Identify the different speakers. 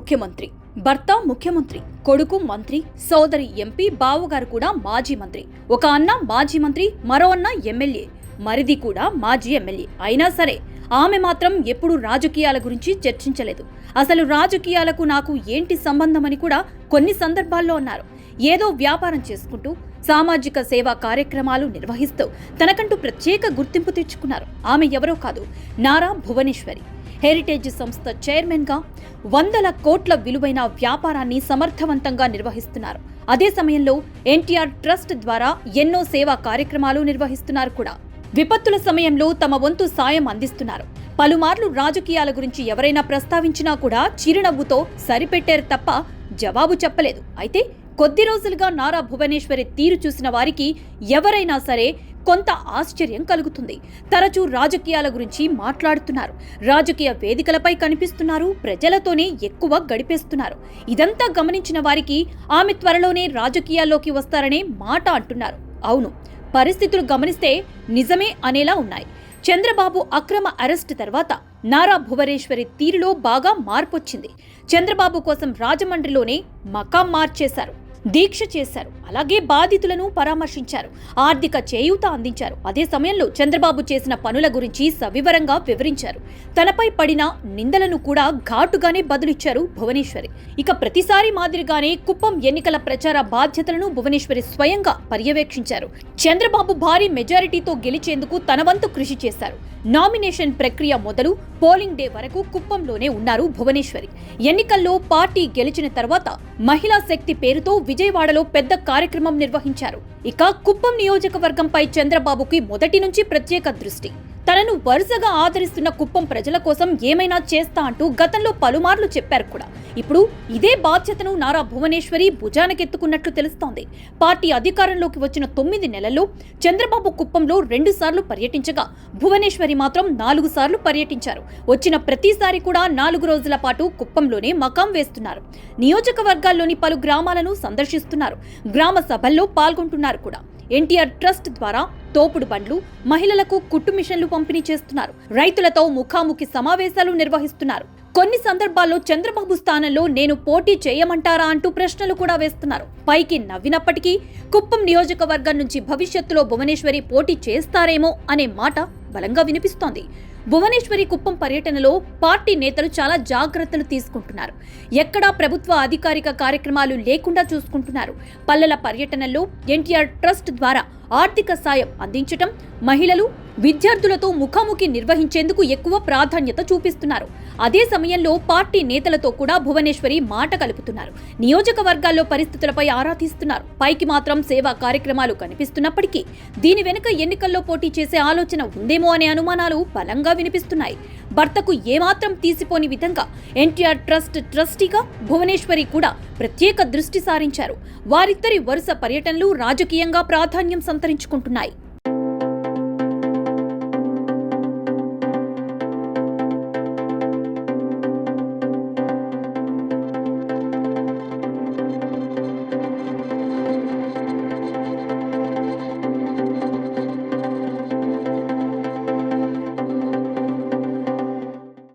Speaker 1: ముఖ్యమంత్రి, భర్త ముఖ్యమంత్రి, కొడుకు మంత్రి, సోదరి ఎంపీ, బావగారు కూడా మాజీ మంత్రి, ఒక అన్న మాజీ మంత్రి, మరో అన్న ఎమ్మెల్యే, మరిది కూడా మాజీ ఎమ్మెల్యే. అయినా సరే ఆమె మాత్రం ఎప్పుడూ రాజకీయాల గురించి చర్చించలేదు. అసలు రాజకీయాలకు నాకు ఏంటి సంబంధమని కూడా కొన్ని సందర్భాల్లో అన్నారు. ఏదో వ్యాపారం చేసుకుంటూ సామాజిక సేవా కార్యక్రమాలు నిర్వహిస్తూ తనకంటూ ప్రత్యేక గుర్తింపు తెచ్చుకున్నారు. ఆమె ఎవరో కాదు, నారా భువనేశ్వరి. హెరిటేజ్ సంస్థ చైర్మన్గా వందల కోట్ల విలువైన వ్యాపారాన్ని సమర్థవంతంగా నిర్వహిస్తున్నారు. అదే సమయంలో ఎన్టీఆర్ ట్రస్ట్ ద్వారా ఎన్నో సేవా కార్యక్రమాలు నిర్వహిస్తున్నారు కూడా. విపత్తుల సమయంలో తమ వంతు సాయం అందిస్తున్నారు. పలుమార్లు రాజకీయాల గురించి ఎవరైనా ప్రస్తావించినా కూడా చిరునవ్వుతో సరిపెట్టారు తప్ప జవాబు చెప్పలేదు. అయితే కొద్ది రోజులుగా నారా భువనేశ్వరి తీరు చూసిన వారికి ఎవరైనా సరే కొంత ఆశ్చర్యం కలుగుతుంది. తరచూ రాజకీయాల గురించి మాట్లాడుతున్నారు, రాజకీయ వేదికలపై కనిపిస్తున్నారు, ప్రజలతోనే ఎక్కువ గడిపేస్తున్నారు. ఇదంతా గమనించిన వారికి ఆమె త్వరలోనే రాజకీయాల్లోకి వస్తారనే మాట అంటున్నారు. అవును, పరిస్థితులు గమనిస్తే నిజమే అనేలా ఉన్నాయి. చంద్రబాబు అక్రమ అరెస్ట్ తర్వాత నారా భువనేశ్వరి తీరులో బాగా మార్పొచ్చింది. చంద్రబాబు కోసం రాజమండ్రిలోనే మకాం మార్చేశారు, దీక్ష చేశారు. అలాగే బాధితులను పరామర్శించారు, ఆర్థిక చేయూత అందించారు. అదే సమయంలో చంద్రబాబు చేసిన పనుల గురించి సవివరంగా వివరించారు. తనపై పడిన నిందలను కూడా ఘాటుగానే బదులిచ్చారు భువనేశ్వరి. ఇక ప్రతిసారి మాదిరిగానే కుప్పం ఎన్నికల ప్రచార బాధ్యతలను భువనేశ్వరి స్వయంగా పర్యవేక్షించారు. చంద్రబాబు భారీ మెజారిటీతో గెలిచేందుకు తన వంతు కృషి చేశారు. నామినేషన్ ప్రక్రియ మొదలు పోలింగ్ డే వరకు కుప్పంలోనే ఉన్నారు భువనేశ్వరి. ఎన్నికల్లో పార్టీ గెలిచిన తర్వాత మహిళా శక్తి పేరుతో విజయవాడలో పెద్ద కార్యక్రమం నిర్వహించారు. ఇక కుప్పం నియోజకవర్గంపై చంద్రబాబుకి మొదటి నుంచి ప్రత్యేక దృష్టి. తనను వరుసగా ఆదరిస్తున్న కుప్పం ప్రజల కోసం ఏమైనా చేస్తా అంటూ గతంలో పలుమార్లు చెప్పారు కూడా. ఇప్పుడు ఇదే బాధ్యతను నారా భువనేశ్వరి భుజానకెత్తుకున్నట్లు తెలుస్తోంది. పార్టీ అధికారంలోకి వచ్చిన 9 నెలల్లో చంద్రబాబు కుప్పంలో 2 సార్లు పర్యటించగా భువనేశ్వరి మాత్రం 4 సార్లు పర్యటించారు. వచ్చిన ప్రతిసారి కూడా 4 రోజుల పాటు కుప్పంలోనే మకాం వేస్తున్నారు. నియోజకవర్గాల్లోని పలు గ్రామాలను సందర్శిస్తున్నారు. గ్రామ సభల్లో పాల్గొంటున్నారు కూడా. ఎన్టీఆర్ ట్రస్ట్ ద్వారా తోపుడు బండ్లు, మహిళలకు కుట్టు మిషన్లు పంపిణీ చేస్తున్నారు. రైతులతో ముఖాముఖి సమావేశాలు నిర్వహిస్తున్నారు. కొన్ని సందర్భాల్లో చంద్రబాబు స్థానంలో నేను పోటీ చేయమంటారా అంటూ ప్రశ్నలు కూడా వేస్తున్నారు. పైకి నవ్వినప్పటికీ కుప్పం నియోజకవర్గం నుంచి భవిష్యత్తులో భువనేశ్వరి పోటీ చేస్తారేమో అనే మాట బలంగా వినిపిస్తోంది. భువనేశ్వరి కుప్పం పర్యటనలో పార్టీ నేతలు చాలా జాగ్రత్తలు తీసుకుంటున్నారు. ఎక్కడా ప్రభుత్వ అధికారిక కార్యక్రమాలు లేకుండా చూసుకుంటున్నారు. పల్లెల పర్యటనల్లో ఎన్టీఆర్ ట్రస్ట్ ద్వారా ఆర్థిక సాయం అందించటం, మహిళలు, విద్యార్థులతో ముఖాముఖి నిర్వహించేందుకు ఎక్కువ ప్రాధాన్యత చూపిస్తున్నారు. అదే సమయంలో పార్టీ నేతలతో కూడా భువనేశ్వరి మాట కలుపుతున్నారు. నియోజకవర్గాల్లో పరిస్థితులపై ఆరా తీస్తున్నారు. పైకి మాత్రం సేవా కార్యక్రమాలు కనిపిస్తున్నప్పటికీ దీని వెనుక ఎన్నికల్లో పోటీ చేసే ఆలోచన ఉందేమో అనే అనుమానాలు బలంగా వినిపిస్తున్నాయి. భర్తకు ఏమాత్రం తీసిపోని విధంగా ఎన్టీఆర్ ట్రస్ట్ ట్రస్టీగా భువనేశ్వరి కూడా ప్రత్యేక దృష్టి సారించారు. వారిద్దరి వరుస పర్యటనలు రాజకీయంగా ప్రాధాన్యం సంతరించుకుంటున్నాయి.